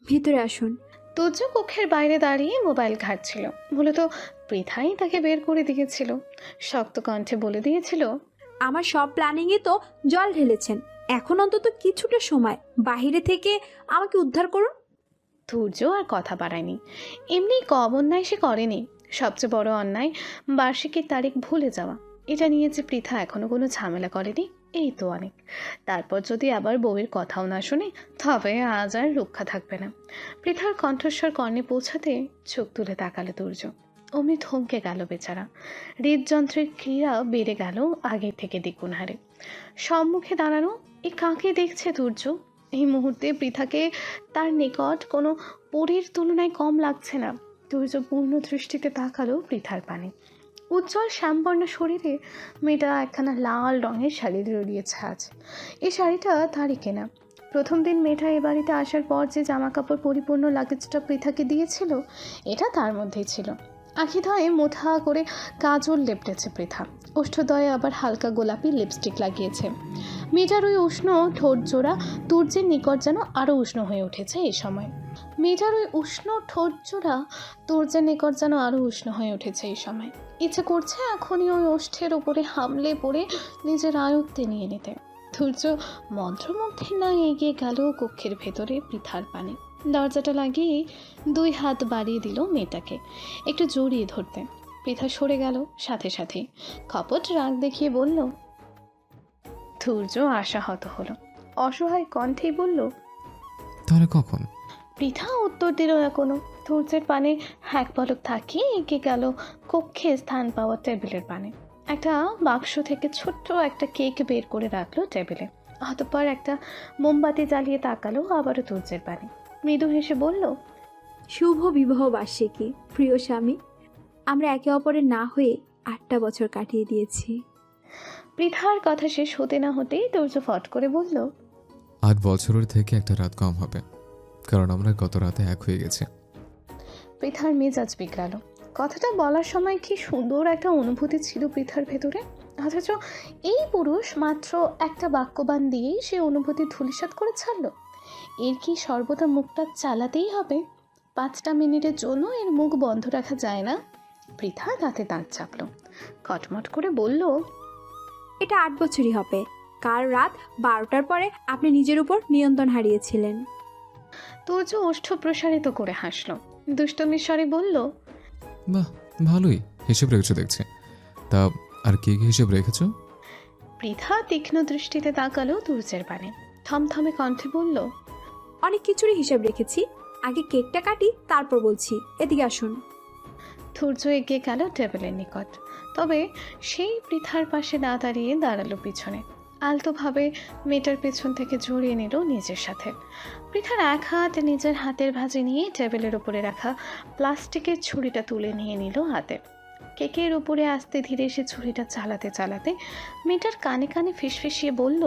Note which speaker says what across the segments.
Speaker 1: ভিতরে আসুন।
Speaker 2: তুর্য কক্ষের বাইরে দাঁড়িয়ে মোবাইল ঘাঁটছিল। মূলত পৃথাই তাকে বের করে দিয়েছিল। শক্ত কণ্ঠে বলে দিয়েছিল,
Speaker 1: আমার সব প্ল্যানিংয়ে তো জল ঢেলেছেন। এখন অন্তত কিছুটা সময় বাহিরে থেকে আমাকে উদ্ধার করুন।
Speaker 2: তুর্য আর কথা বাড়ায়নি। এমনি কম অন্যায় সে করেনি। সবচেয়ে বড় অন্যায় বার্ষিকীর তারিখ ভুলে যাওয়া। এটা নিয়ে যে পৃথা এখনো কোনো ঝামেলা করেনি, এই তো অনেক। তারপর যদি আবার বউয়ের কথাও না শুনে, তবে আজ আর রক্ষা থাকবে না। পৃথার কণ্ঠস্বর কর্ণে পৌঁছাতে চোখ তুলে তাকালো তুর্য। অমনি থমকে গেল বেচারা। হৃদযন্ত্রের ক্রিয়া বেড়ে গেল আগের থেকে দ্বিগুণ হারে। সম্মুখে দাঁড়ানো এ কাকে দেখছে তুর্য? এই মুহূর্তে পৃথাকে তার নিকট কোনো পরীর তুলনায় কম লাগছে না। তুর্য পূর্ণ দৃষ্টিতে তাকালো পৃথার পানে। উজ্জ্বল শ্যামবর্ণ শরীরে মেয়েটা একখানা লাল রঙের শাড়ি জড়িয়েছে আজ। এই শাড়িটা তারই কেনা। প্রথম দিন মেয়েটা এ বাড়িতে আসার পর যে জামা কাপড় পরিপূর্ণ লাগেজটা পৃথাকে দিয়েছিল, এটা তার মধ্যেই ছিল। আখিদয়ে মোথা করে কাজল লেপটেছে পৃথা। ওষ্ঠদয়ে আবার হালকা গোলাপি লিপস্টিক লাগিয়েছে। মেয়েটার ওই উষ্ণ ঠোঁট জোড়া তুর্যের নিকট যেন আরও উষ্ণ হয়ে উঠেছে এই সময়। মেয়েটার ওই উষ্ণ ঠোঁট জোড়া তুর্যের নিকট যেন আরও উষ্ণ হয়ে উঠেছে এই সময়। ইচ্ছে করছে এখনই ওই ওষ্ঠের উপরে হামলে পড়ে নিজের আয়ত্তে নিয়ে নিতে। তুর্য মন্ত্রমুগ্ধে না এগিয়ে গেল কক্ষের ভেতরে পৃথার পানে। দরজাটা লাগিয়ে 2 হাত বাড়িয়ে দিল মেয়েটাকে একটু জড়িয়ে ধরতে। পৃথা সরে গেল সাথে সাথে। কপট রাগ দেখিয়ে বলল। তুর্য আশাহত হলো, অসহায় কণ্ঠেই বলল,
Speaker 3: তাহলে কখন?
Speaker 2: পৃথা উত্তর দিল না কোনো। তুর্যের পানে এক পলক থাকিয়ে এগিয়ে গেল কক্ষে স্থান পাওয়া টেবিলের পানে। একটা বাক্স থেকে ছোট্ট একটা কেক বের করে রাখলো টেবিলে। অতঃপর একটা মোমবাতি জ্বালিয়ে তাকালো আবারও তুর্যের পানে। মৃদু হেসে বলল,
Speaker 1: শুভ বিবাহ বার্ষিকী প্রিয় স্বামী। আমরা একে অপরের না হয়ে 8টা বছর কাটিয়ে দিয়েছি।
Speaker 2: পৃথার কথা শেষ হতে না হতেই তুর্য ফট করে বলল,
Speaker 3: 8 বছরের থেকে একটা রাত কম হবে, কারণ আমরা গত রাতে এক হয়ে গেছি।
Speaker 2: পৃথার মেজাজ বিগড়ালো। কথাটা বলার সময় কি সুন্দর একটা অনুভূতি ছিল পৃথার ভেতরে, অথচ এই পুরুষ মাত্র একটা বাক্যবান দিয়েই সে অনুভূতি ধূলিসাৎ করে ছাড়ল। এর কি সর্বদা মুখটা চালাতেই হবে? 5টা মিনিটের জন্য এর মুখ বন্ধ রাখা যায় না? পৃথা তাতে দাঁত চাপল, কটমট করে বলল,
Speaker 1: এটা 8 বছরই হবে। কাল রাত 12টার পরে আপনি নিজের উপর নিয়ন্ত্রণ হারিয়েছিলেন।
Speaker 2: তুর্য ওষ্ঠ প্রসারিত করে হাসল, দুষ্টমির স্বরে বলল,
Speaker 3: বাহ, ভালোই হিসেব রেখেছো দেখছি। তা আর কি কি হিসেব রেখেছো?
Speaker 2: পৃথা তীক্ষ্ণ দৃষ্টিতে তাকালো তুর্যের পানে। থমথমে কণ্ঠে বলল,
Speaker 1: অনেক কিছুরই হিসাব রেখেছি। আগে কেকটা কাটি, তারপর বলছি। এদিকে আসুন।
Speaker 2: তুর্য এগিয়ে গেল টেবিলের নিকট। তবে সেই পৃথার পাশে না দাঁড়িয়ে দাঁড়ালো পিছনে। আলতোভাবে মেয়েটার পেছন থেকে জড়িয়ে নিল নিজের সাথে। পৃথার এক হাত নিজের হাতের ভাঁজে নিয়ে টেবিলের উপরে রাখা প্লাস্টিকের ছুরিটা তুলে নিয়ে নিল হাতে। কেকের উপরে আস্তে ধীরে সে ছুরিটা চালাতে চালাতে মেয়েটার কানে কানে ফিসফিসিয়ে বলল,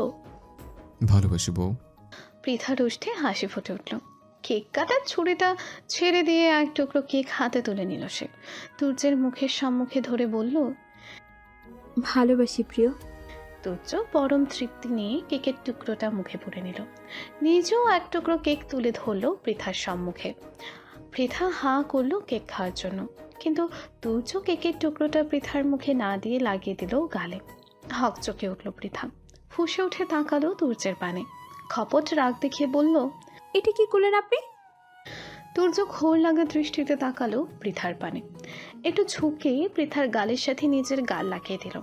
Speaker 3: ভালোবাসি বউ।
Speaker 2: পৃথার ওষ্ঠে হাসি ফুটে উঠল। কেক কাটার ছুরিটা ছেড়ে দিয়ে এক টুকরো কেক হাতে তুলে নিল সে। তুর্যের মুখের সম্মুখে ধরে বলল,
Speaker 1: ভালোবাসি প্রিয়।
Speaker 2: তুর্য পরম তৃপ্তি নিয়ে কেকের টুকরোটা মুখে পুরে নিল। নিজেও এক টুকরো কেক তুলে ধরল পৃথার সম্মুখে। পৃথা হাঁ করলো কেক খাওয়ার জন্য, কিন্তু তুর্য কেকের টুকরোটা পৃথার মুখে না দিয়ে লাগিয়ে দিল গালে। হকচকে উঠল পৃথা, ফুঁসে উঠে তাকালো তুর্যের পানে। খপট রাগ দেখিয়ে বলল,
Speaker 1: এটা কি করলেন আপনি?
Speaker 2: তুর্য ঘোর লাগা দৃষ্টিতে তাকালো পৃথার পানে। একটু ঝুঁকে পৃথার গালের সাথে নিজের গাল লাগিয়ে দিল।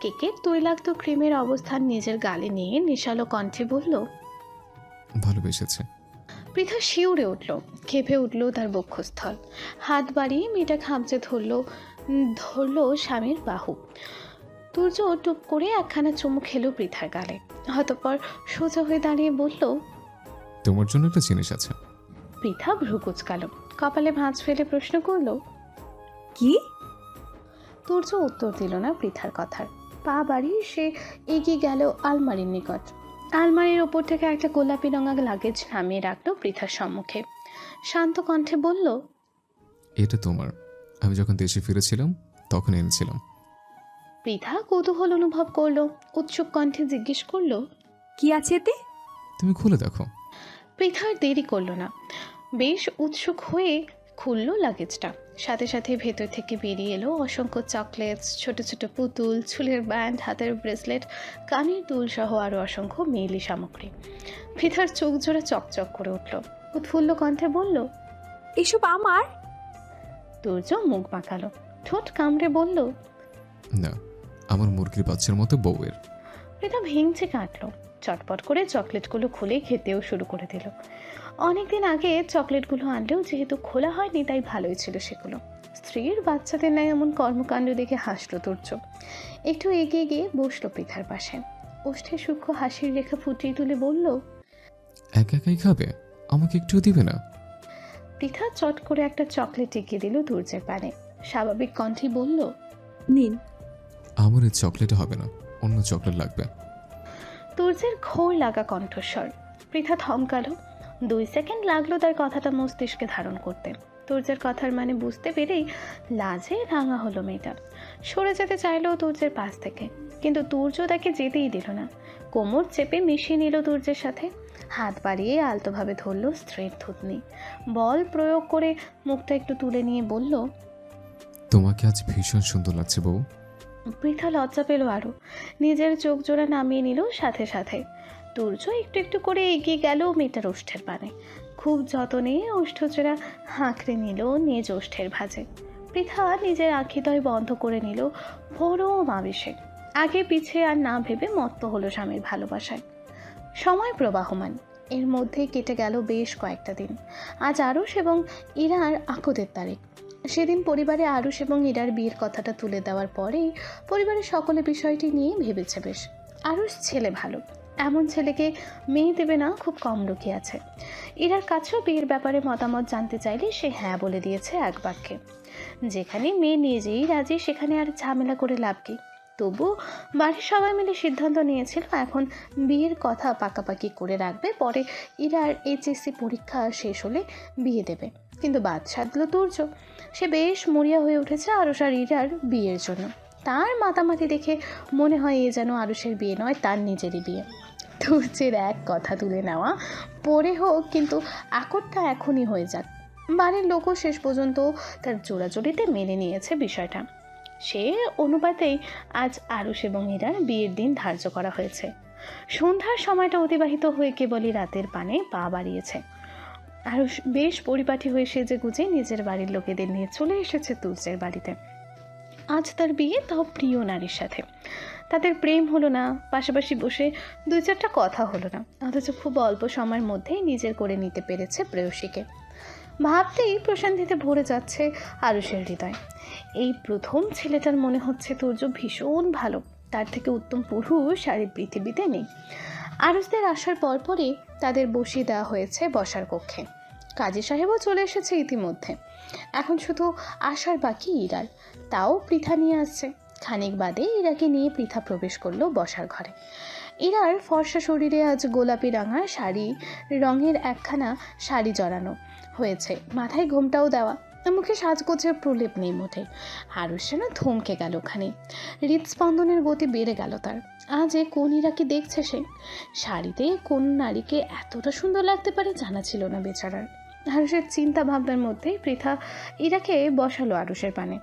Speaker 2: কেকের তৈলাক্ত ক্রিমের অবস্থান নিজের গালে নিয়ে নেশালো কণ্ঠে বলল,
Speaker 3: ভালোবেসেছে।
Speaker 2: পৃথা শিউরে উঠল, কেঁপে উঠল তার বক্ষস্থল। হাত বাড়িয়ে মেয়েটা খামচে ধরল স্বামীর বাহু। তুর্য টুপ করে একখানা চুমু খেলো পৃথার গালে। অতঃপর সোজা হয়ে দাঁড়িয়ে বলল,
Speaker 3: তোমার জন্য একটা জিনিস আছে।
Speaker 2: পৃথা ভ্রু কুচকালো, কপালে ভাঁজ ফেলে প্রশ্ন করল,
Speaker 1: কি?
Speaker 2: তুর্য উত্তর দিল না পৃথার কথার। পা বাড়িয়ে সে এগিয়ে গেল আলমারির নিকট। আলমারির ওপর থেকে একটা গোলাপি রঙা লাগেজ নামিয়ে রাখলো পৃথার সম্মুখে। শান্ত কণ্ঠে বলল,
Speaker 3: এটা তোমার। আমি যখন দেশে ফিরেছিলাম তখন এনেছিলাম।
Speaker 2: পৃথা কৌতূহল অনুভব করলো, উৎসুক কণ্ঠে জিজ্ঞেস করলো,
Speaker 1: কি আছে এতে?
Speaker 3: তুমি খুলে দেখো।
Speaker 2: পৃথার দেরি করলো না, বেশ উৎসুক হয়ে খুলল লাগেজটা। সাথে সাথে ভেতর থেকে বেরিয়ে এলো অসংখ্য চকলেটস, ছোট ছোট পুতুল, চুলের ব্যান্ড, হাতের ব্রেসলেট, কানের দুল সহ আরও অসংখ্য মেয়েলি সামগ্রী। পৃথার চোখ জোড়া চকচক করে উঠল, উৎফুল্ল কণ্ঠে বলল,
Speaker 1: এসব আমার?
Speaker 2: তুর্য মুখ বাঁকালো, ঠোঁট কামড়ে বলল,
Speaker 3: না, আমার মুরগির বাচ্চার মতো বউয়ের।
Speaker 2: পৃথা ভেঙচে কাটলো, চটপট করে চকলেটগুলো খুলে খেতেও শুরু করে দিল। অনেকদিন আগে চকলেটগুলো আনলেও যেহেতু খোলা হয়নি তাই ভালোই ছিল সেগুলো। স্ত্রীর বাচ্চাদের ন্যায় এমন কর্মকাণ্ড দেখে হাসলো তুর্য। একটু এগিয়ে গিয়ে বসলো পৃথার পাশে, ওষ্ঠে সূক্ষ্ম হাসির রেখা ফুটিয়ে তুলে বলল,
Speaker 3: একা একাই খাবে? আমাকে একটুও দিবে না?
Speaker 2: পৃথা চট করে একটা চকলেট এগিয়ে দিল তুর্যের পানে, স্বাভাবিক কণ্ঠে বলল,
Speaker 1: নিন।
Speaker 3: আমার এই চকলেট হবে না, অন্য চকলেট লাগবে।
Speaker 2: তুর্যের ঘোর লাগা কণ্ঠস্বর। পৃথা থমকালো, 2 সেকেন্ড লাগলো তার কথাটা মস্তিষ্কে ধারণ করতে। তুর্যের কথার মানে বুঝতে পেরেই লাজে রাঙা হলো মেয়েটা। সরে যেতে চাইলো তুর্যের পাশ থেকে, কিন্তু তুর্য তাকে যেতেই দিল না। কোমর চেপে মিশিয়ে নিল তুর্যের সাথে, হাত বাড়িয়ে আলতোভাবে ধরল স্ত্রীর থুতনি, বল প্রয়োগ করে মুখটা একটু তুলে নিয়ে বলল,
Speaker 3: তোমাকে আজ ভীষণ সুন্দর লাগছে বউ।
Speaker 2: পৃথা লজ্জা পেল আরও, নিজের চোখ জোড়া নামিয়ে নিল সাথে সাথে। তুর্য একটু একটু করে এগিয়ে গেল মেয়েটার ওষ্ঠের পানে, খুব যতনে ওষ্ঠজোড়া হাঁকড়ে নিল নিজ ওষ্ঠের ভাঁজে। পৃথা নিজের আখিদয় বন্ধ করে নিল পরম আবেশে, আগে পিছে আর না ভেবে মত্ত হলো স্বামীর ভালোবাসায়। সময় প্রবাহমান, এর মধ্যেই কেটে গেল বেশ কয়েকটা দিন। আজ আরুষ এবং ইরার আপদের তারিখ। সেদিন পরিবারে আরুষ এবং ইরার বিয়ের কথাটা তুলে দেওয়ার পরেই পরিবারের সকলে বিষয়টি নিয়ে ভেবেছে বেশ। আরুষ ছেলে ভালো, এমন ছেলেকে মেয়ে দেবে না খুব কম লোকই আছে। ইরার কাছেও বিয়ের ব্যাপারে মতামত জানতে চাইলে সে হ্যাঁ বলে দিয়েছে এক বাক্যে। যেখানে মেয়ে নিজেই রাজি সেখানে আর ঝামেলা করে লাভ কি। তবু বাড়ির সবাই মিলে সিদ্ধান্ত নিয়েছিল এখন বিয়ের কথা পাকাপাকি করে রাখবে, পরে ইরার এইচএসসি পরীক্ষা শেষ হলে বিয়ে দেবে। কিন্তু বাদ সাধলো তুর্য, সে বেশ মরিয়া হয়ে উঠেছে আরুষ আর ইরার বিয়ের জন্য। তার মাতামাতি দেখে মনে হয় এ যেন আরুষের বিয়ে নয়, তার নিজেরই বিয়ে। তুর্যের এক কথা তুলে নেওয়া, পরে হোক কিন্তু আকটটা এখনই হয়ে যাক। বাড়ির লোকও শেষ পর্যন্ত তার জোড়াজোড়িতে মেনে নিয়েছে বিষয়টা। সে অনুপাতেই আজ আরুষ এবং ইরার বিয়ের দিন ধার্য করা হয়েছে। সন্ধ্যার সময়টা অতিবাহিত হয়ে কেবলই রাতের পানে পা বাড়িয়েছে। আরুষ বেশ পরিপাটি হয়ে সেজে গুজে নিজের বাড়ির লোকেদের নিয়ে চলে এসেছে তুর্যের বাড়িতে। আজ তার বিয়ে, তাও প্রিয় নারীর সাথে। তাদের প্রেম হলো না, পাশাপাশি বসে 2-4টা কথা হলো না, অথচ খুব অল্প সময়ের মধ্যেই নিজের করে নিতে পেরেছে প্রেয়সীকে। ভাবতেই প্রশান্তিতে ভরে যাচ্ছে আরুষের হৃদয়। এই প্রথম ছেলেটার মনে হচ্ছে তুর্য ভীষণ ভালো, তার থেকে উত্তম পুরুষ আর এই পৃথিবীতে নেই। আরুষদের আসার পরপরই তাদের বসিয়ে দেওয়া হয়েছে বসার কক্ষে। কাজী সাহেবও চলে এসেছে ইতিমধ্যে, এখন শুধু আসার বাকি ইরার, তাও পৃথা নিয়ে আসছে। খানিক বাদে ইরাকে নিয়ে পৃথা প্রবেশ করলো বসার ঘরে। ইরার ফর্সা শরীরে আজ গোলাপি রাঙা শাড়ি রঙের একখানা শাড়ি জড়ানো হয়েছে, মাথায় ঘোমটাও দেওয়া, মুখে সাজগোজের প্রলেপ নেই মোটে। আরুষ যেন থমকে গেল ওখানে, হৃদস্পন্দনের গতি বেড়ে গেল তার। আজ এ কোন ইরাকে দেখছে সে? শাড়িতে কোন নারীকে এতটা সুন্দর লাগতে পারে জানা ছিল না বেচারার। আরুষের চিন্তা ভাবনার মধ্যেই পৃথা ইরাকে বসালো আরুষের পানে,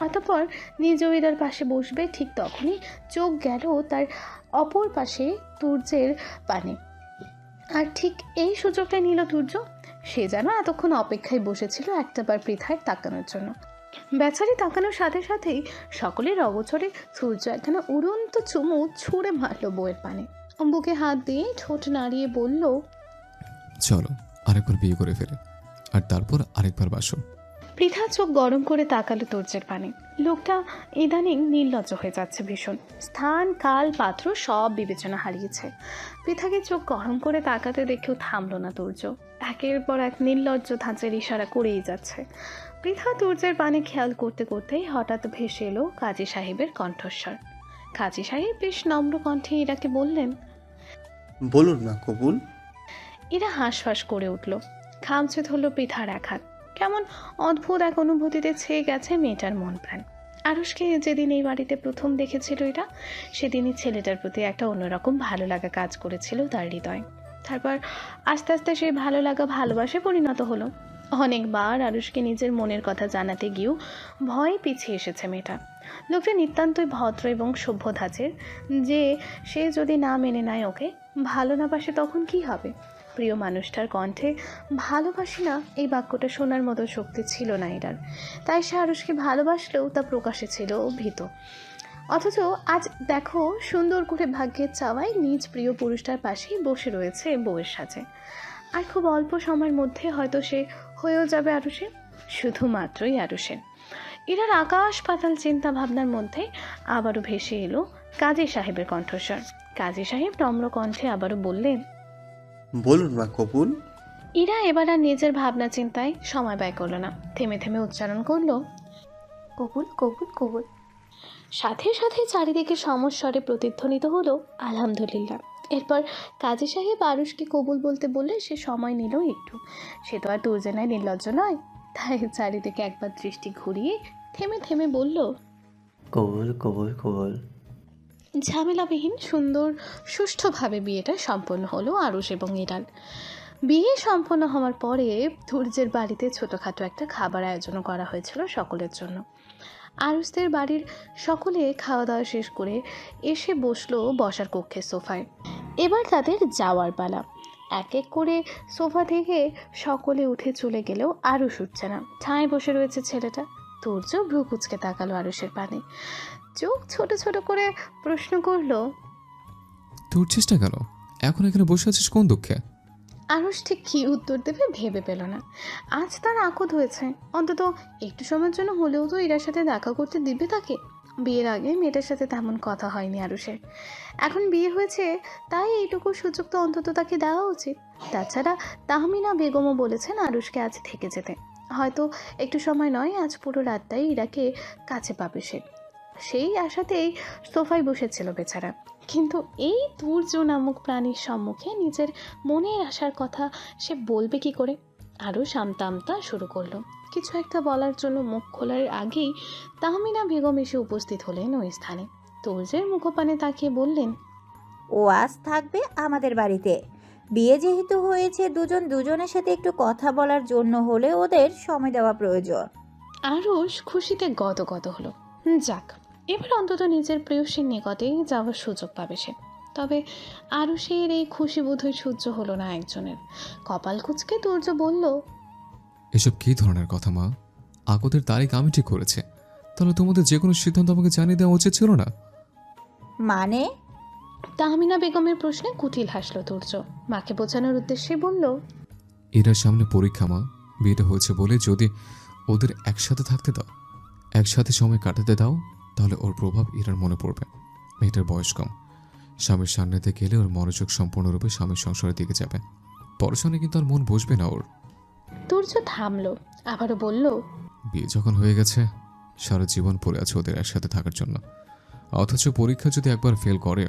Speaker 2: অতঃপর নিজেও ইরার পাশে বসবে। ঠিক তখনই চোখ গেল তার অপর পাশে তুর্যের পানে, আর ঠিক এই সুযোগটা নিল তুর্য। সে যেন এতক্ষণ অপেক্ষায় বসেছিল একটাবার পৃথার তাকানোর জন্য। বেচারি তাকানোর সাথে সাথেই সকলের অগোচরে সূর্য একখানা উড়ন্ত চুমু ছুঁড়ে মারল বউয়ের পানে, বুকে হাত দিয়ে ঠোঁট নাড়িয়ে বলল,
Speaker 3: চলো আরেকবার বিয়ে করে ফেলে, আর তারপর আরেকবার বাসো।
Speaker 2: পৃথা চোখ গরম করে তাকালো তুর্যের পানে। লোকটা ইদানিং নির্লজ্জ হয়ে যাচ্ছে ভীষণ, স্থান কাল পাত্র সব বিবেচনা হারিয়েছে। পৃথাকে চোখ গরম করে তাকাতে দেখেও থামলো না তুর্য, একের পর এক নির্লজ্জ ধাঁচের ইশারা করেই যাচ্ছে। পৃথা তুর্যের পানে খেয়াল করতে করতেই হঠাৎ ভেসে এলো কাজী সাহেবের কণ্ঠস্বর। কাজী সাহেব বেশ নম্র কণ্ঠে ইরাকে বললেন,
Speaker 4: বলুন না কবুল।
Speaker 2: ইরা হাঁসফাঁস করে উঠল, খামচে ধরল পৃথার এক হাত। কেমন অদ্ভুত এক অনুভূতিতে ছেয়ে গেছে মেয়েটার মন প্রাণ। আরুষকে যেদিন এই বাড়িতে প্রথম দেখেছিল এরা, সেদিনই ছেলেটার প্রতি একটা অন্যরকম ভালো লাগা কাজ করেছিল তার হৃদয়। তারপর আস্তে আস্তে সেই ভালো লাগা ভালোবাসায় পরিণত হলো। অনেকবার আরুষকে নিজের মনের কথা জানাতে গিয়েও ভয় পিছিয়ে এসেছে মেয়েটা। লোকটা নিতান্তই ভদ্র এবং সভ্য ধাঁচের, যে সে যদি না মেনে নেয় ওকে, ভালো না বাসে, তখন কি হবে? প্রিয় মানুষটার কণ্ঠে ভালোবাসি না এই বাক্যটা শোনার মতো শক্তি ছিল না এটার। তাই সে আরুষকে ভালোবাসলেও তা প্রকাশে ছিল ভীত। অথচ আজ দেখো, সুন্দর করে ভাগ্যের চাওয়ায় নিজ প্রিয় পুরুষটার পাশেই বসে রয়েছে বউয়ের সাথে। আর খুব অল্প সময়ের মধ্যে হয়তো সে হয়েও যাবে আরুষের, শুধুমাত্রই আরুষের। এরার আকাশ পাতাল চিন্তা ভাবনার মধ্যে আবারও ভেসে এলো কাজী সাহেবের কণ্ঠস্বর। কাজী সাহেব নম্র কণ্ঠে আবারও বললেন,
Speaker 4: বলুন মা কবুল।
Speaker 2: ইরা এবার আর নিজের ভাবনা চিন্তায় সময় ব্যয় করলো না, থেমে থেমে উচ্চারণ করলো,
Speaker 1: কবুল কবুল কবুল।
Speaker 2: সাথে সাথে চারিদিকে সমস্বরে প্রতিধ্বনিত হলো আলহামদুলিল্লাহ। এরপর কাজী সাহেব আরুষকে কবুল বলতে বললে সে সময় নিল একটু। সে তো আর দুর্জনায় নির্লজ্জ নয়, তাই চারিদিকে একবার দৃষ্টি ঘুরিয়ে থেমে থেমে বলল,
Speaker 5: কবুল কবুল কবুল।
Speaker 2: ঝামেলাবিহীন সুন্দর সুষ্ঠুভাবে বিয়েটা সম্পন্ন হলো আরুষ এবং ইরার। বিয়ে সম্পন্ন হওয়ার পরে ধৈর্যের বাড়িতে ছোটোখাটো একটা খাবার আয়োজন করা হয়েছিল সকলের জন্য। আরুষদের বাড়ির সকলে খাওয়া দাওয়া শেষ করে এসে বসলো বসার কক্ষের সোফায়। এবার তাদের যাওয়ার পালা। এক এক করে সোফা থেকে সকলে উঠে চলে গেলেও আরুষ উঠছে না, ঠাঁই বসে রয়েছে ছেলেটা। ধৈর্য ভ্রু কুচকে তাকালো আরুষের পানে, চোখ ছোট ছোট করে প্রশ্ন করলো,
Speaker 3: তোর চেষ্টা কেন? এখন এখানে বসে আছিস কোন দুঃখে?
Speaker 2: আরুষ ঠিক কী উত্তর দেবে ভেবে পেল না। আজ তার আকদ হয়েছে, অন্তত একটু সময়ের জন্য হলেও তো এরার সাথে দেখা করতে দিবে তাকে। বিয়ের আগে মেয়েটার সাথে তেমন কথা হয়নি আরুষের, এখন বিয়ে হয়েছে তাই এইটুকু সুযোগ তো অন্তত তাকে দেওয়া উচিত। তাছাড়া তাহমিনা বেগমও বলেছেন আরুষকে আজ থেকে যেতে, হয়তো একটু সময় নয়, আজ পুরো রাতটাই ইরাকে কাছে পাবে সে। সেই আশাতেই সোফায় বসেছিল বেচারা। কিন্তু এই ধৈর্য নামক প্রাণীর সম্মুখে নিজের মনের আশার কথা সে বলবে কি করে? আরও আমতা আমতা শুরু করলো। কিছু একটা বলার জন্য মুখ খোলার আগেই তাহমিনা বেগম এসে উপস্থিত হলেন ওই স্থানে। ধৈর্যের মুখপানে তাকিয়ে বললেন,
Speaker 6: ও আজ থাকবে আমাদের বাড়িতে। বিয়ে যেহেতু হয়েছে, দুজন দুজনের সাথে একটু কথা বলার জন্য হলে ওদের সময় দেওয়া প্রয়োজন।
Speaker 2: আরুষ খুশিতে গদগদ হলো। যাক, এবার অন্তত নিজের প্রেয়সীর নিকটেই যাওয়ার সুযোগ পাবে সে। তবে আরুষের এই খুশি বোধহয় সহ্য হলো না একজনের। কপাল কুঁচকে ধৈর্য বলল,
Speaker 3: এসব কী ধরনের কথা মা? আকদের তারিখ আমি ঠিক করেছে, তাহলে তোমাদের যে কোনো সিদ্ধান্ত আমাকে জানিয়ে দেওয়া উচিত ছিল না?
Speaker 6: মানে?
Speaker 2: তাহমিনা বেগমের প্রশ্নে কুটিল হাসল ধৈর্য। মাকে বোঝানোর উদ্দেশ্যে বলল,
Speaker 3: এরার সামনে পরীক্ষা মা। বিয়েটা হয়েছে বলে যদি ওদের একসাথে থাকতে দাও, একসাথে সময় কাটাতে দাও, তাহলে ওর প্রভাব ইরার মনে পড়বে। মেয়েটার বয়স কম, স্বামীর সান্নিধ্যে গেলে ওর মনোযোগ সম্পূর্ণরূপে স্বামীর সংসারের দিকে যাবে। পড়াশোনায় কিন্তু আর মন বসবে না ওর।
Speaker 2: ধৈর্য থামলো, আবারও বলল,
Speaker 3: বিয়ে যখন হয়ে গেছে, সারা জীবন পড়ে আছে ওদের একসাথে থাকার জন্য। অথচ পরীক্ষা যদি একবার ফেল করে,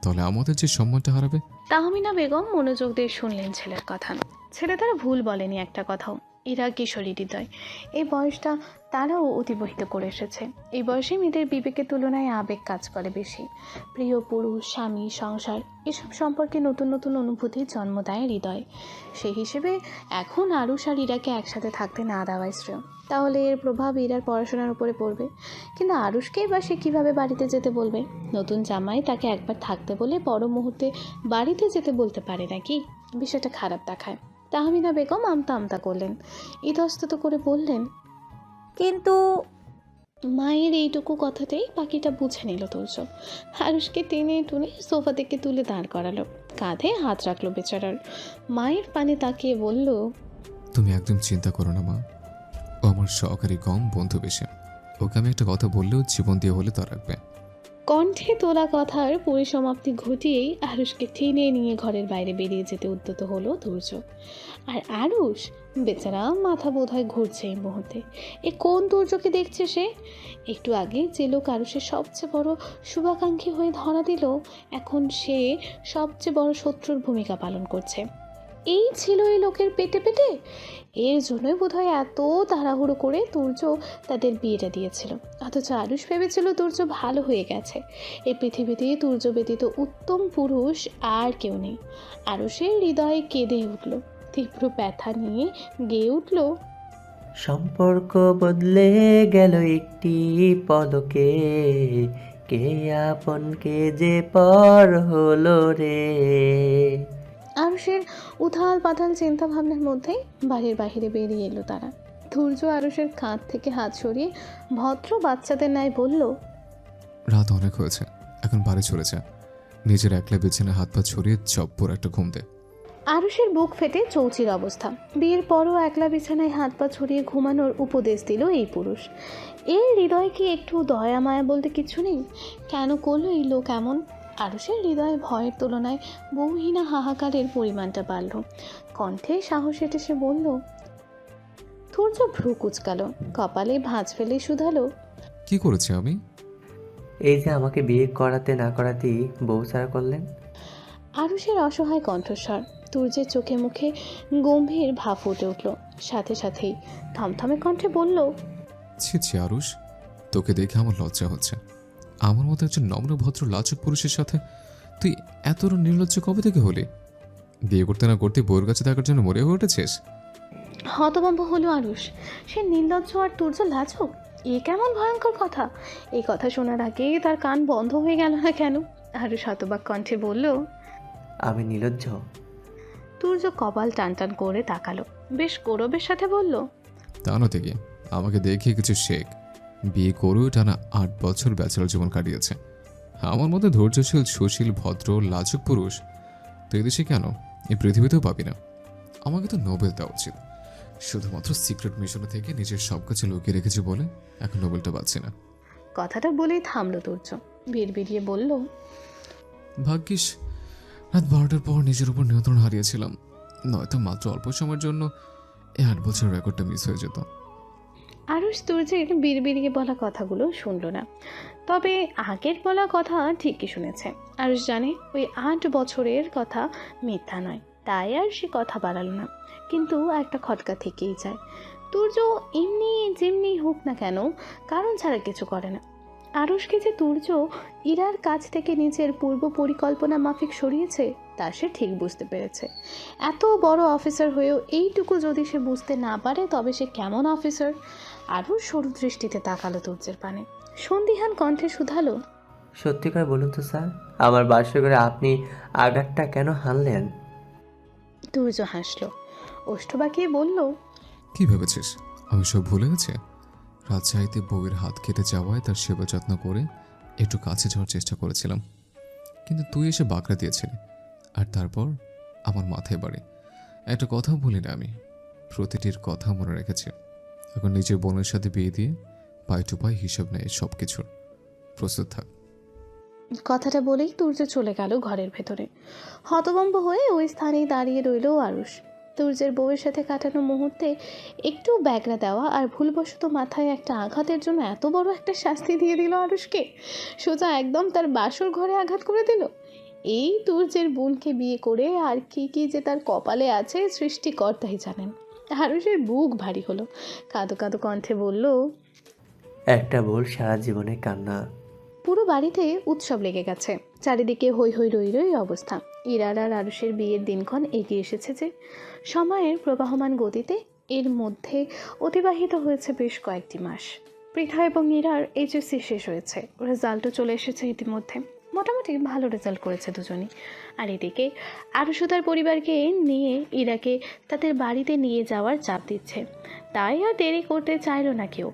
Speaker 3: তাহলে আমাদের যে সম্মানটা হারাবে।
Speaker 2: তাহমিনা বেগম মনোযোগ দিয়ে শুনলেন ছেলের কথা। ছেলে তারা ভুল বলেনি একটা কথাও। এরা কিশোরী হৃদয়, এই বয়সটা তারাও অতিবাহিত করে এসেছে। এই বয়সে মেয়েদের বিবেকের তুলনায় আবেগ কাজ করে বেশি। প্রিয় পুরুষ, স্বামী, সংসার, এসব সম্পর্কে নতুন নতুন অনুভূতির জন্ম দেয় হৃদয়। সেই হিসেবে এখন আরুষ আর ইরাকে একসাথে থাকতে না দেওয়াই শ্রেয়। তাহলে এর প্রভাব ইরার পড়াশোনার উপরে পড়বে। কিন্তু আরুষকেই বা সে কীভাবে বাড়িতে যেতে বলবে? নতুন জামাই তাকে একবার থাকতে বলে পর মুহূর্তে বাড়িতে যেতে বলতে পারে নাকি? বিষয়টা খারাপ দেখায়। তাহমিনা বেগম আমতা আমতা করলেন, ইতস্তত করে বললেন,
Speaker 6: কিন্তু
Speaker 2: মায়ের এইটুকু কথাতেই বাকিটা বুঝে নিল ধৈর্য। আরুষকে টেনে টুনে সোফা থেকে তুলে দাঁড় করালো, কাঁধে হাত রাখলো বেচারার। মায়ের পানে তাকিয়ে বলল,
Speaker 3: তুমি একদম চিন্তা করো না মা, ও আমার সহকারী কম, বন্ধু বেশি। ওকে আমি একটা কথা বললেও জীবন দিয়ে হলে তা রাখবে।
Speaker 2: কণ্ঠে তোলা কথার পরিসমাপ্তি ঘটিয়েই আরুষকে টেনে নিয়ে ঘরের বাইরে বেরিয়ে যেতে উদ্যত হলো ধৈর্য। আর আরুষ বেচারা মাথা বোধহয় ঘুরছে এই মুহূর্তে। এ কোন ধৈর্যকে দেখছে সে? একটু আগে যে লোক আরুষের সবচেয়ে বড় শুভাকাঙ্ক্ষী হয়ে ধরা দিল, এখন সে সবচেয়ে বড় শত্রুর ভূমিকা পালন করছে। এই ছিল এই লোকের পেটে পেটে। এর জন্যই বোধহয় এত তাড়াহুড়ো করে তুর্য তাদের বিয়েটা দিয়েছিল। অথচ আরুষ ভেবেছিল তুর্য ভালো হয়ে গেছে। এই পৃথিবীতে তুর্য ব্যতীত উত্তম পুরুষ আর কেউ নেই। আরুষের হৃদয়ে কেঁদে উঠল, তীব্র ব্যথা নিয়ে গেয়ে উঠল,
Speaker 5: সম্পর্ক বদলে গেল একটি পলকে, কে আপন কে যে পর হলো রে।
Speaker 2: আরুষের উথাল পাথাল চিন্তা ভাবনার মধ্যেই বাড়ির বাইরে বেরিয়ে এলো তারা। ধৈর্য আরুষের কাঁধ থেকে হাত সরিয়ে ভদ্র বাচ্চাদের ন্যায় বলল,
Speaker 3: রাত অনেক হয়েছে, এখন বাড়ি চলে যা। নিজের একলা বিছানায় হাত পা ছড়িয়ে চপ্পর একটা ঘুম দে।
Speaker 2: আরুষের বুক ফেটে চৌচির অবস্থা। বিয়ের পরও একলা বিছানায় হাত পা ছড়িয়ে ঘুমানোর উপদেশ দিল এই পুরুষ। এর হৃদয়ে কি একটু দয়া মায়া বলতে কিছু নেই? কেন করলো এই লোক এমন? আরুষের হৃদয়ে ভয়ের তুলনায় বহুহীনা হাহাকারের পরিমাণটা বাড়ল। কণ্ঠে সাহস এটে সে বলল, ধৈর্য ভ্রু কুচকালো, কপালে ভাঁজ ফেলে শুধালো,
Speaker 3: কি করেছি আমি?
Speaker 5: এই যে আমাকে বিয়ে করাতে না করাতেই বউ ছাড়া করলেন।
Speaker 2: আরুষের অসহায় কণ্ঠস্বর। তুর্যের চোখে মুখে গম্ভীর ভাব ফুটে উঠল। সাথে সাথেই থমথমে কণ্ঠে বলল,
Speaker 3: ছি ছি আরুষ, তোকে দেখে আমার লজ্জা হচ্ছে। আমার মতো একজন নম্র ভদ্র লাজুক পুরুষের সাথে তুই এত নির্লজ্জ কবে থেকে হলি? বিয়ে করতে না করতে বউয়ের কাছে থাকার জন্য মরে হয়ে উঠেছিস?
Speaker 2: হতভম্ব হলো আরুষ। সে নির্লজ্জ আর তুর্য লাজুক, এ কেমন ভয়ঙ্কর কথা! এই কথা শোনার আগেই তার কান বন্ধ হয়ে গেল না কেন? আরুষ হতবাক কণ্ঠে বলল,
Speaker 5: আমি নির্লজ্জ?
Speaker 2: তুর্য কপাল টান টান করে তাকালো, বেশ গৌরবের সাথে বলল,
Speaker 3: তা না থেকে আমাকে দেখিয়ে কিছু শেখ। বিয়ে করেও টানা 8 বছর ব্যাচেলর জীবন কাটিয়েছে। আমার মতো ধৈর্যশীল সুশীল ভদ্র লাজুক পুরুষ তুই দেশে কেন, এই পৃথিবীতেও পাবি না। আমাকে তো নোবেল দেওয়া উচিত। শুধুমাত্র সিক্রেট মিশনে থেকে নিজের সব কাছে লুকিয়ে রেখেছি বলে এখন নোবেলটা পাচ্ছি না।
Speaker 2: কথাটা বলেই থামলো তুর্য। বিড়বিড়িয়ে বলল,
Speaker 3: ভাগ্যিস রাত 12টার পর নিজের উপর নিয়ন্ত্রণ হারিয়েছিলাম, নয়তো মাত্র অল্প সময়ের জন্য এই 8 বছরের রেকর্ডটা মিস হয়ে যেত।
Speaker 2: আরুষ তুর্যের বিড়বিড়িয়ে বলা কথাগুলো শুনল না, তবে আগের বলা কথা ঠিকই শুনেছে। আরুষ জানে ওই 8 বছরের কথা মিথ্যা নয়, তাই আর সে কথা বাড়ালো না। কিন্তু একটা খটকা থেকেই যায়। তুর্য এমনি যেমনি হোক না কেন কারণ ছাড়া কিছু করে না। আরুষকে যে তুর্য ইরার কাছ থেকে নিজের পূর্ব পরিকল্পনা মাফিক সরিয়েছে তা সে ঠিক বুঝতে পেরেছে। এত বড় অফিসার হয়েও এইটুকু যদি সে বুঝতে না পারে তবে সে কেমন অফিসার? আরুষ সরু দৃষ্টিতে তাকালো তুর্যের পানে, সন্দিহান কণ্ঠে শুধালো,
Speaker 5: সত্যি করে বলুন তো স্যার, আমার বাসর করে আপনি আঘাতটা কেন হানলেন?
Speaker 2: তুর্য হাসলো, ওষ্ঠ বাঁকিয়ে বলল,
Speaker 3: কি ভেবেছিস আমি সব ভুলে গেছি? রাত চাইতে বউয়ের হাত কেটে যাওয়ায় তার সেবা যত্ন করে একটু কাছে যাওয়ার চেষ্টা করেছিলাম, কিন্তু তুই এসে বাঁকড়া দিয়েছিলি। আর তারপর আমার মাথায় বাড়ি। একটা কথাও বলি না আমি, প্রতিটির কথা মনে রেখেছি। এখন নিজের বোনের সাথে বিয়ে দিয়ে পাই টু পাই হিসাব নেয় সব কিছুর। প্রস্তুত থাক।
Speaker 2: কথাটা বলেই তুর্য চলে গেল ঘরের ভেতরে। হতভম্ব হয়ে ওই স্থানেই দাঁড়িয়ে রইল আরুষ। তুর্যের বউয়ের সাথে কাটানো মুহূর্তে একটু ব্যাগরা দেওয়া আর ভুলবশত মাথায় একটা আঘাতের জন্য এত বড় একটা শাস্তি দিয়ে দিল আরুষকে। সোজা একদম তার বাসর ঘরে আঘাত করে দিল। এই তুর্যের বোনকে বিয়ে করে আর কি কি যে তার কপালে আছে সৃষ্টিকর্তাই জানেন। আরুষের বুক ভারী হলো, কাঁদো কাঁদো কণ্ঠে বলল,
Speaker 5: একটা বউর সারা জীবনে কান্না।
Speaker 2: পুরো বাড়িতে উৎসব লেগে গেছে, চারিদিকে হই হই রই রই অবস্থা। ইরার আর আরুষের বিয়ের দিনক্ষণ এগিয়ে এসেছে যে সময়ের প্রবাহমান গতিতে এর মধ্যে অতিবাহিত হয়েছে বেশ কয়েকটি মাস। পৃথা এবং ইরার এইচএসসি শেষ হয়েছে, রেজাল্টও চলে এসেছে ইতিমধ্যে। মোটামুটি ভালো রেজাল্ট করেছে দুজনই। আর এদিকে আরুষও তার পরিবারকে নিয়ে ইরাকে তাদের বাড়িতে নিয়ে যাওয়ার চাপ দিচ্ছে, তাই আর দেরি করতে চাইল না কেউ।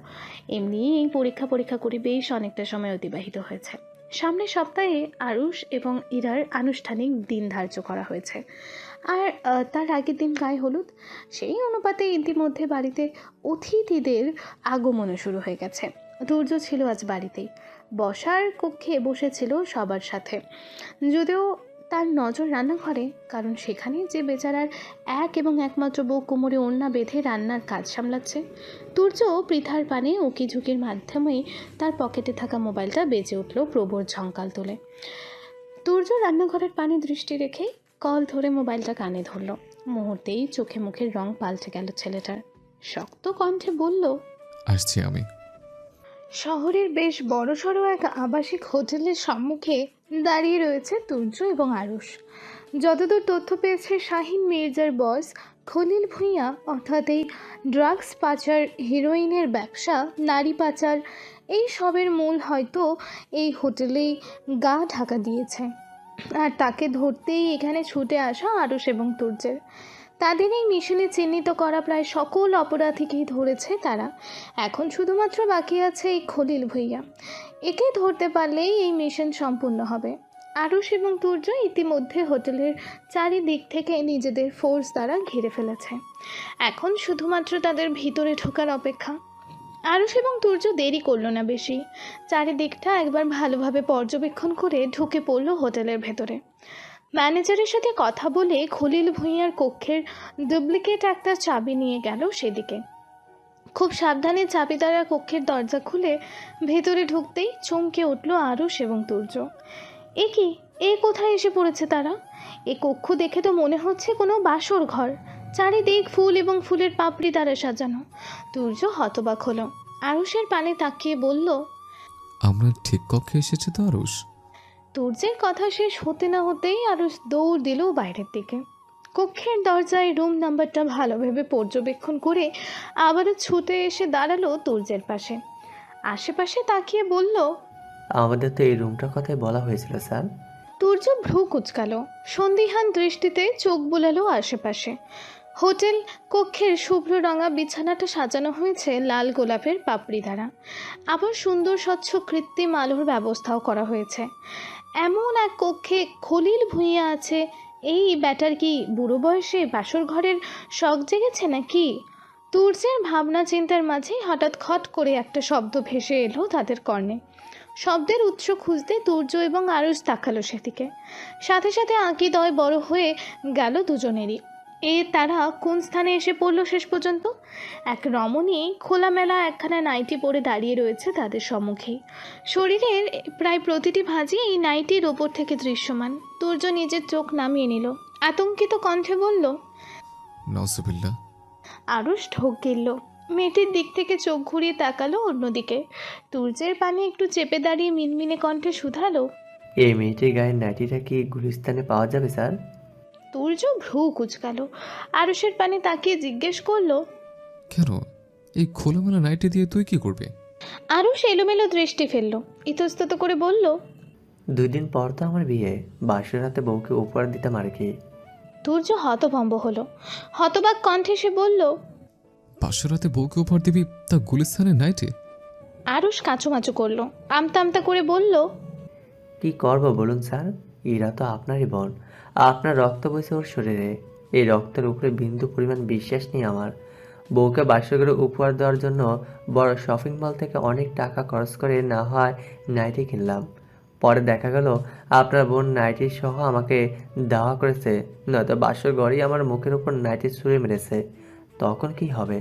Speaker 2: এমনি এই পরীক্ষা করে বেশ অনেকটা সময় অতিবাহিত হয়েছে। সামনের সপ্তাহে আরুষ এবং ইরার আনুষ্ঠানিক দিন ধার্য করা হয়েছে। আর তার আগের দিন গায়ে হলুদ। সেই অনুপাতে ইতিমধ্যে বাড়িতে অতিথিদের আগমনও শুরু হয়ে গেছে। ধৈর্য ছিল আজ বাড়িতেই, বসার কক্ষে বসেছিল সবার সাথে। যদিও তার নজর রান্নাঘরে, কারণ সেখানে যে বেচারার এক এবং একমাত্র বউ কোমরে ওড়না বেঁধে রান্নার কাজ সামলাচ্ছে। তুর্য পৃথার পানে উকি ঝুঁকির মাধ্যমেই তার পকেটে থাকা মোবাইলটা বেজে উঠল প্রবর ঝঙ্কাল তোলে। তুর্য রান্নাঘরের পানে দৃষ্টি রেখে কল ধরে মোবাইলটা কানে ধরল। মুহূর্তেই চোখে মুখের রং পাল্টে গেল ছেলেটার। শক্ত কণ্ঠে বলল,
Speaker 3: আসছি আমি।
Speaker 2: শহরের বেশ বড়সড় এক আবাসিক হোটেলের সম্মুখে দাঁড়িয়ে রয়েছে তুর্য এবং আরুষ। যতদূর তথ্য পেয়েছে শাহিন মির্জার বস খলিল ভূঁইয়া, অর্থাৎ এই ড্রাগস পাচার, হিরোইনের ব্যবসা, নারী পাচার, এই সবের মূল হয়তো এই হোটেলেই গা ঢাকা দিয়েছে। আর তাকে ধরতেই এখানে ছুটে আসা আরুষ এবং তুর্যের। তাদের এই মিশনে চিহ্নিত করা প্রায় সকল অপরাধীকেই ধরেছে তারা। এখন শুধুমাত্র বাকি আছে এই খলিল ভূঁইয়া। একে ধরতে পারলেই এই মিশন সম্পূর্ণ হবে। আরুষ এবং তুর্য ইতিমধ্যে হোটেলের চারিদিক থেকে নিজেদের ফোর্স দ্বারা ঘিরে ফেলেছে। এখন শুধুমাত্র তাদের ভিতরে ঢোকার অপেক্ষা। আরুষ এবং তুর্য দেরি করলো না বেশি। চারিদিকটা একবার ভালোভাবে পর্যবেক্ষণ করে ঢুকে পড়ল হোটেলের ভেতরে। ম্যানেজারের সাথে কথা বলে খলিল ভূঁইয়ার কক্ষের ডুপ্লিকেট একটা চাবি নিয়ে গেল সেদিকে। খুব সাবধানে চাবি দ্বারা কক্ষের দরজা খুলে ভেতরে ঢুকতেই চমকে উঠল আরুষ এবং তুর্য। এ কি, এ কোথায় এসে পড়েছে তারা? এ কক্ষ দেখে তো মনে হচ্ছে কোনো বাসর ঘর। চারিদিক ফুল এবং ফুলের পাপড়ি দ্বারা সাজানো। তুর্য হতবাক হলো। আরুষের পানে তাকিয়ে বলল,
Speaker 3: আমরা ঠিক কক্ষে এসেছি তো আরুষ?
Speaker 2: তুর্যের কথা শেষ হতে না হতেই আরুষ দৌড় দিল বাইরের দিকে। কক্ষের দরজায় রুম নাম্বারটা ভালোভাবে পর্যবেক্ষণ করে আবারও ছুটে এসে দাঁড়ালো তুর্যের পাশে। আশেপাশে তাকিয়ে বলল,
Speaker 5: আমাদের তো এই রুমটার কথাই বলা হয়েছিল স্যার।
Speaker 2: তুর্য ভ্রু কুচকালো, সন্দিহান দৃষ্টিতে চোখ বুলালো আশেপাশে। হোটেল কক্ষের শুভ্র রঙা বিছানাটা সাজানো হয়েছে লাল গোলাপের পাপড়ি দ্বারা। আবার সুন্দর স্বচ্ছ কৃত্রিম আলোর ব্যবস্থাও করা হয়েছে। এমন এক কক্ষে খলিল ভূঁইয়া আছে। এই ব্যাটার কি বুড়ো বয়সে বাসর ঘরের শখ জেগেছে নাকি? তুর্যের ভাবনা চিন্তার মাঝেই হঠাৎ খট করে একটা শব্দ ভেসে এলো তাদের কর্ণে। শব্দের উৎস খুঁজতে তুর্য এবং আরুষ তাকালো সেদিকে। সাথে সাথে আঁকিদয় বড় হয়ে গেল দুজনেরই। তারা কোন স্থানে এসে পড়ল শেষ পর্যন্ত? এক রমণী খোলামেলা একখানা নাইটি পরে দাঁড়িয়ে রয়েছে তাদের সম্মুখেই। শরীরের প্রায় প্রতিটি ভাঁজই এই নাইটির ওপর থেকে দৃশ্যমান। তুর্য নিজের চোখ নামিয়ে নিল, আতঙ্কিত কণ্ঠে বলল,
Speaker 3: নাউজুবিল্লাহ।
Speaker 2: আরুষ ঢোক গিলল। মেয়েটির দিক থেকে চোখ ঘুরিয়ে তাকালো অন্যদিকে। তুর্যের পানে একটু চেপে দাঁড়িয়ে মিনমিনে কণ্ঠে শুধালো,
Speaker 5: এই মেয়েটির গায়ের নাইটিটা কি গুলিস্তানে পাওয়া যাবে স্যার?
Speaker 2: তুর্য ভ্রু কুচকালো। আরুষের পানে তাকিয়ে জিজ্ঞেস করলো,
Speaker 3: কেন, এই খোলামেলা নাইটি দিয়ে তুই কি করবি?
Speaker 2: আরুষ এলোমেলো দৃষ্টি ফেলল, ইতস্তত করে বলল,
Speaker 5: 2 দিন পর তো আমার বিয়ে, বাসর রাতে বউকে উপহার দিতাম আর কি।
Speaker 2: তুর্য হতভম্ব হলো। হতবাক কণ্ঠে সে বলল,
Speaker 3: পাশের রাতে বউকে উপহার দিবি তা গুলিস্তানের নাইটি?
Speaker 2: আরুষ কাঁচুমাচু করলো, আমতা আমতা করে বলল,
Speaker 5: কি করবো বলুন স্যার, এরা তো আপনারই বোন, আপনার রক্ত বইছে ওর শরীরে। এই রক্তের উপরে বিন্দু পরিমাণ বিশ্বাস নেই আমার। বউকে বাসর ঘরে উপহার দেওয়ার জন্য বড় শপিং মল থেকে অনেক টাকা খরচ করে না হয় নাইটি কিনলাম। পরে দেখা গেল আপনার বোন নাইটি সহ আমাকে দাওয়া করেছে, নয়তো বাসর ঘরেই আমার মুখের উপর নাইটি ছুঁড়ে মেরেছে। তখন কি হবে?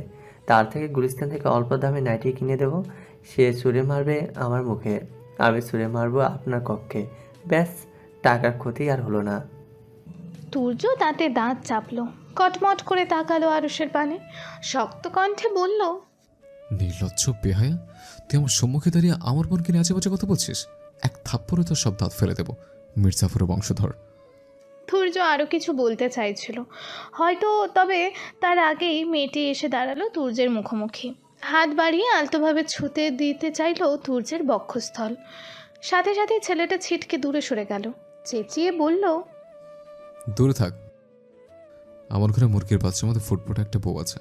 Speaker 5: তার থেকে গুলিস্তান থেকে অল্প দামে নাইটি কিনে দেবো, সে ছুঁড়ে মারবে আমার মুখে, আমি ছুঁড়ে মারবো আপনার কক্ষে, ব্যাস টাকার ক্ষতি আর হলো না।
Speaker 2: তুর্য দাঁতে দাঁত চাপলো, কটমট করে তাকালো আরুষের পানে, শক্ত কণ্ঠে বলল,
Speaker 3: নির্লজ্জ বেহায়া, তুই আমার সম্মুখে দাঁড়িয়ে আমার বোনকে নিয়ে আজেবাজে কথা বলছিস? এক থাপ্পড়ে তোর সব দাঁত ফেলে দেবো, মির্জাফরের বংশধর।
Speaker 2: তুর্য আরও কিছু বলতে চাইছিল হয়তো, তবে তার আগেই মেয়েটি এসে দাঁড়ালো তুর্যের মুখোমুখি। হাত বাড়িয়ে আলতোভাবে ছুঁতে দিতে চাইল তুর্যের বক্ষস্থল। সাথে সাথে ছেলেটা ছিটকে দূরে সরে গেল, চেঁচিয়ে বলল,
Speaker 3: দূরে থাক, আমার ঘরে মুরগির বাচ্চার মধ্যে ফুটফুটে একটা বউ আছে।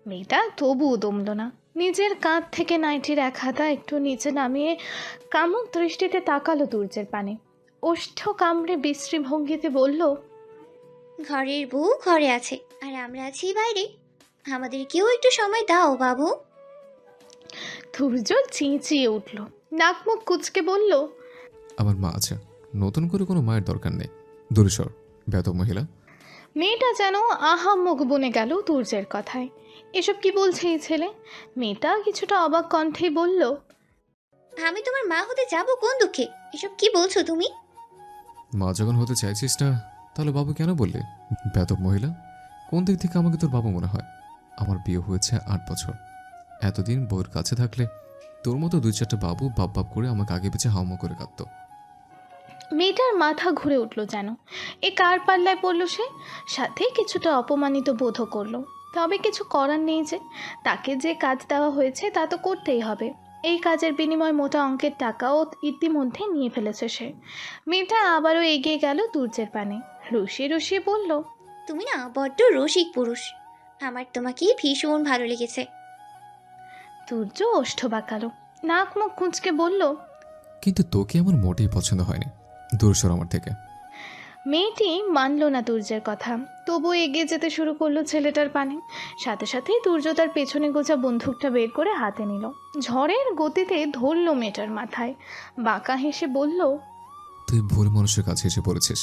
Speaker 2: মেয়েটা তবুও দমল না। নিজের কাঁধ থেকে নাইটির এক হাতা একটু নিচে নামিয়ে কামুক দৃষ্টিতে তাকালো তুর্যের পানে। ওষ্ঠ কামড়ে বিশ্রী ভঙ্গিতে বলল,
Speaker 7: ঘরের বউ ঘরে আছে আর আমরা আছি বাইরে, আমাদেরকেও একটু সময় দাও বাবু।
Speaker 2: তুর্য চেঁচিয়ে উঠল, নাক মুখ কুচকে বলল,
Speaker 3: আমার মা আছে, নতুন করে কোনো মায়ের দরকার নেই, দূরে সর বেয়াদব মহিলা।
Speaker 2: মেয়েটা যেন আহা মুখ বনে গেল তুর্যের কথায়। এসব কি বলছে এই ছেলে? মেয়েটা কিছুটা অবাক কণ্ঠেই বলল,
Speaker 7: আমি তোমার মা হতে যাব কোন দুঃখে? এসব কি বলছো তুমি?
Speaker 3: মা যখন হতে চাইছিস না, তাহলে বাবু কেন বললি? বেয়াদব মহিলা। কোন দিক থেকে আমাকে তোর বাবা মনে হয়? আমার বিয়ে হয়েছে 8 বছর। এতদিন বউয়ের কাছে থাকলে তোর মতো 2-4টা বাবু বাপ বাপ করে আমাকে আগে পিছে হাউমা করে কাঁদতো।
Speaker 2: মেয়েটার মাথা ঘুরে উঠল যেন। এ কার পাল্লায় পড়ল সে? সাথে কিছুটা অপমানিত বোধও করলো। তবে কিছু করার নেই, যে তাকে যে কাজ দেওয়া হয়েছে তা তো করতেই হবে। এই কাজের বিনিময়ে মোটা অঙ্কের টাকাও ইতিমধ্যে নিয়ে ফেলেছে সে। মেয়েটা আবারও এগিয়ে গেল তুর্যের পানে, রুষিয়ে রুষিয়ে বলল,
Speaker 7: তুমি না বড্ড রসিক পুরুষ। আমার তোমাকে ভীষণ ভালো লেগেছে।
Speaker 2: তুর্য ওষ্ঠ বাঁকালো, নাক মুখ কুঁচকে বলল,
Speaker 3: কিন্তু তোকে আমার মোটেই পছন্দ হয়নি। দূর সর আমার থেকে।
Speaker 2: মেয়েটি মানল না তুর্যের কথা, তবুও এগিয়ে যেতে শুরু করলো ছেলেটার পানে। সাথে সাথেই তুর্য তার পেছনে গোছা বন্দুকটা বের করে হাতে নিল। ঝড়ের গতিতে ধরল মেয়েটার মাথায়। বাঁকা হেসে বলল,
Speaker 3: তুই ভুল মানুষের কাছে এসে পড়েছিস।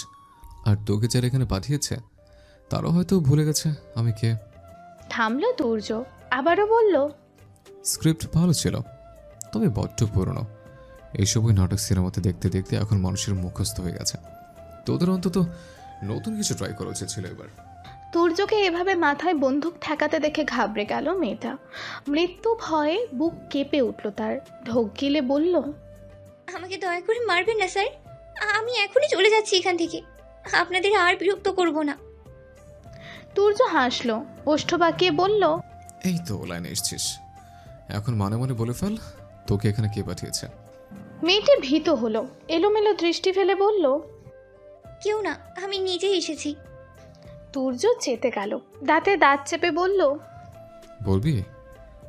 Speaker 3: আর তোকে যারা এখানে পাঠিয়েছে তারাও হয়তো ভুলে গেছে আমি কে।
Speaker 2: থামলো তুর্য, আবারও বলল,
Speaker 3: স্ক্রিপ্ট ভালো ছিল, তবে বড্ড পুরনো। এইসবই নাটক সিনেমাতে দেখতে দেখতে এখন মানুষের মুখস্থ হয়ে গেছে। তোদের অন্তত নতুন কিছু ট্রাই করা উচিত ছিল এবার।
Speaker 2: তুর্যকে এভাবে মাথায় বন্দুক ঠেকাতে দেখে ঘাবড়ে গেল মেয়েটা। মৃত্যু ভয়ে বুক কেঁপে উঠল তার। ঢোক গিলে বলল,
Speaker 7: আমাকে দয়া করে মারবেন না স্যার। আমি এখনই চলে যাচ্ছি এখান থেকে। আপনাদের আর বিরক্ত করব না।
Speaker 2: তুর্য হাসলো, ওষ্ঠ বাঁকিয়ে বলল,
Speaker 3: এই তো লাইনে এসছিস, এখন মনে মনে বলে ফেল তোকে এখানে কে পাঠিয়েছে।
Speaker 2: মেয়েটি ভীত হলো, এলোমেলো দৃষ্টি ফেলে বলল,
Speaker 7: কেউ না, আমি নিজেই এসেছি।
Speaker 2: তুর্য চেতে গেল, দাঁতে দাঁত চেপে বলল,
Speaker 3: বলবি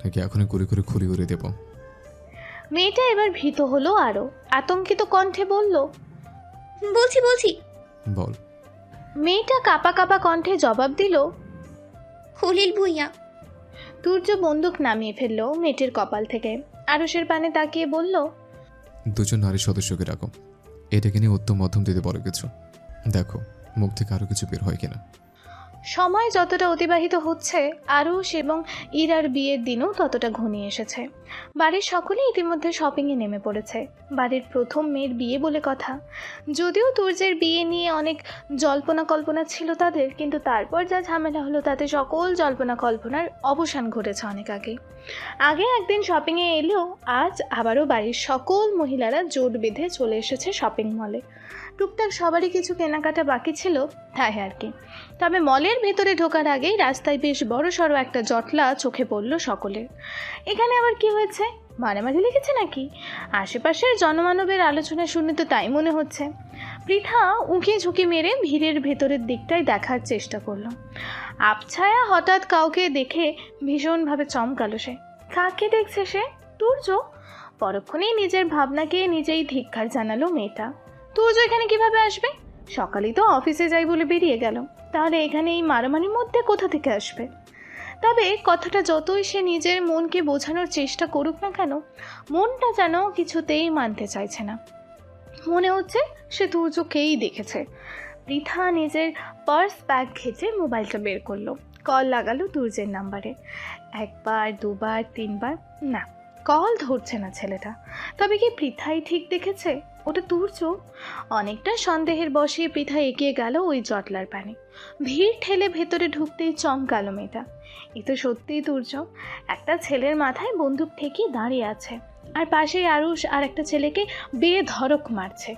Speaker 3: নাকি এখনই করে করে খুলি উড়িয়ে দেব?
Speaker 2: মেয়েটা এবার ভীত হলো আরো, আতঙ্কিত কণ্ঠে বলল,
Speaker 7: বলছি বলছি।
Speaker 3: বল।
Speaker 2: মেয়েটা কাঁপা কাঁপা কণ্ঠে জবাব দিল,
Speaker 7: খলিল ভুইয়া।
Speaker 2: তুর্য বন্দুক নামিয়ে ফেলল মেয়েটির কপাল থেকে। আরুষের পানে তাকিয়ে বলল,
Speaker 3: দুজন নারী সদস্যকে রাখো, এটাকে নিয়ে উত্তম মধ্যম দিতে বলো কিছু। দেখো মুখ থেকে আরো কিছু বের হয় কিনা।
Speaker 2: সময় যতটা অতিবাহিত হচ্ছে, আরুষ এবং ইরার বিয়ের দিনও ততটা ঘনিয়ে এসেছে। বাড়ির সকলে ইতিমধ্যে শপিংয়ে নেমে পড়েছে। বাড়ির প্রথম মেয়ের বিয়ে বলে কথা। যদিও তুর্যের বিয়ে নিয়ে অনেক জল্পনা কল্পনা ছিল তাদের, কিন্তু তারপর যা ঝামেলা হলো তাতে সকল জল্পনা কল্পনার অবসান ঘটেছে অনেক আগে একদিন শপিংয়ে এলেও আজ আবারও বাড়ির সকল মহিলারা জোট বেঁধে চলে এসেছে শপিং মলে। টুকটাক সবারই কিছু কেনাকাটা বাকি ছিল, তাই আর কি। তবে মলের ভেতরে ঢোকার আগেই রাস্তায় বেশ বড় সড়ো একটা জটলা চোখে পড়ল সকলের। এখানে আবার কি হয়েছে? মারামারি লেগেছে নাকি? আশেপাশের জনমানবের আলোচনা শুনে তো তাই মনে হচ্ছে। পৃথা উঁকি ঝুঁকি মেরে ভিড়ের ভেতরের দিকটায় দেখার চেষ্টা করলো। আবছায়া হঠাৎ কাউকে দেখে ভীষণভাবে চমকালো সে। কাকে দেখছে সে? তুর্য। পরক্ষণেই নিজের ভাবনাকে নিজেই ধিক্কার জানালো মেয়েটা। তুর্য এখানে কিভাবে আসবে? সকালেই তো অফিসে যাই বলে বেরিয়ে গেল, তাহলে এখানে এই মারামারির মধ্যে কোথা থেকে আসবে? তবে কথাটা যতই সে নিজের মনকে বোঝানোর চেষ্টা করুক না কেন, মনটা যেন কিছুতেই মানতে চাইছে না। মনে হচ্ছে সে তুর্যকেই দেখেছে। পৃথা নিজের পার্স ব্যাগ ঘেঁচে মোবাইলটা বের করলো। কল লাগালো তুর্যের নাম্বারে। 1 বার 2 বার 3 বার, না, কল ধরছে না ছেলেটা। তবে কি পৃথাই ঠিক দেখেছে ওটা তুর্য? অনেকটা সন্দেহের বশে পৃথা এগিয়ে গেল ওই জটলার পানে। ভিড় ঠেলে ভেতরে ঢুকতেই চমকালো মেয়েটা। এ তো সত্যিই তুর্য। একটা ছেলের মাথায় বন্দুক ঠেকিয়ে দাঁড়িয়ে আছে, আর পাশেই আরুষ আর একটা ছেলেকে বেধড়ক মারছে।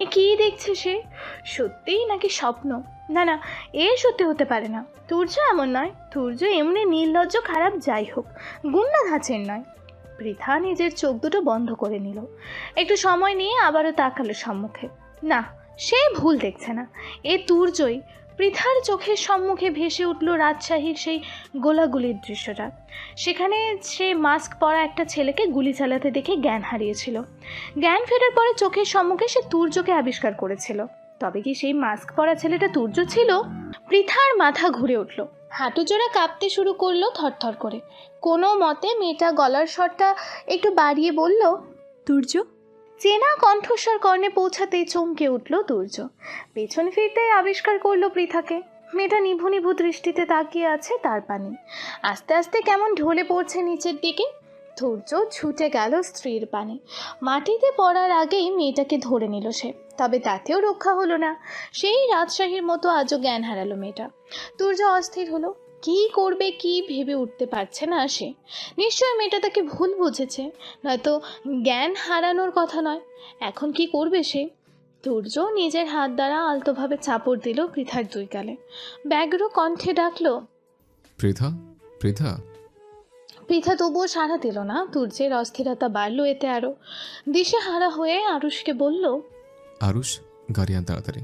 Speaker 2: এ কি দেখছে সে? সত্যিই নাকি স্বপ্ন? না না, এ সত্যি হতে পারে না। তুর্য এমন নয়। তুর্য এমনি নির্লজ্জ খারাপ যাই হোক, গুন্ডা ধাঁচের নয়। পৃথা নিজের চোখ দুটো বন্ধ করে নিল। একটু সময় নিয়ে আবারও তাকালো সম্মুখে। না, সে ভুল দেখছে না, এ তুর্যই। পৃথার চোখের সম্মুখে ভেসে উঠল রাজশাহীর সেই গোলাগুলির দৃশ্যটা। সেখানে সে মাস্ক পরা একটা ছেলেকে গুলি চালাতে দেখে জ্ঞান হারিয়েছিল। জ্ঞান ফেরার পরে চোখের সম্মুখে সে তুর্যকে আবিষ্কার করেছিল। তবে কি সেই মাস্ক পরা ছেলেটা তুর্য ছিল? পৃথার মাথা ঘুরে উঠল, হাঁটুজোড়া কাঁপতে শুরু করলো থরথর করে। কোনো মতে মেয়েটা গলার স্বরটা একটু বাড়িয়ে বলল,
Speaker 1: তুর্য।
Speaker 2: চেনা কণ্ঠস্বর কর্ণে পৌঁছাতেই চমকে উঠল তুর্য। পেছন ফিরতেই আবিষ্কার করলো পৃথাকে। মেয়েটা নিভু নিভু দৃষ্টিতে তাকিয়ে আছে তার পানে। আস্তে আস্তে কেমন ঢলে পড়ছে নিচের দিকে। ধৈর্য ছুটে গেল স্ত্রীর পানে। মাটিতে পড়ার আগেই মেয়েটাকে ধরে নিল সে, তবে তাতেও রক্ষা হলো না। সেই রাজশাহীর মতো আজও জ্ঞান হারালো মেয়েটা। ধৈর্য অস্থির হলো, কি করবে কি ভেবে উঠতে পারছে না সে। নিশ্চয়ই মেয়েটা তাকে ভুল বুঝেছে, নয়তো জ্ঞান হারানোর কথা নয়। এখন কি করবে সে? ধৈর্য নিজের হাত দ্বারা আলতোভাবে চাপড় দিল পৃথার দুই গালে। ব্যগ্র কণ্ঠে ডাকলো,
Speaker 3: পৃথা, পৃথা।
Speaker 2: পৃথা তবুও সাড়া দিল না। ধৈর্যের অস্থিরতা বাড়ল এতে আরও। দিশেহারা হয়ে আরুষকে বলল,
Speaker 3: আরুষ, গাড়ি আন তাড়াতাড়ি।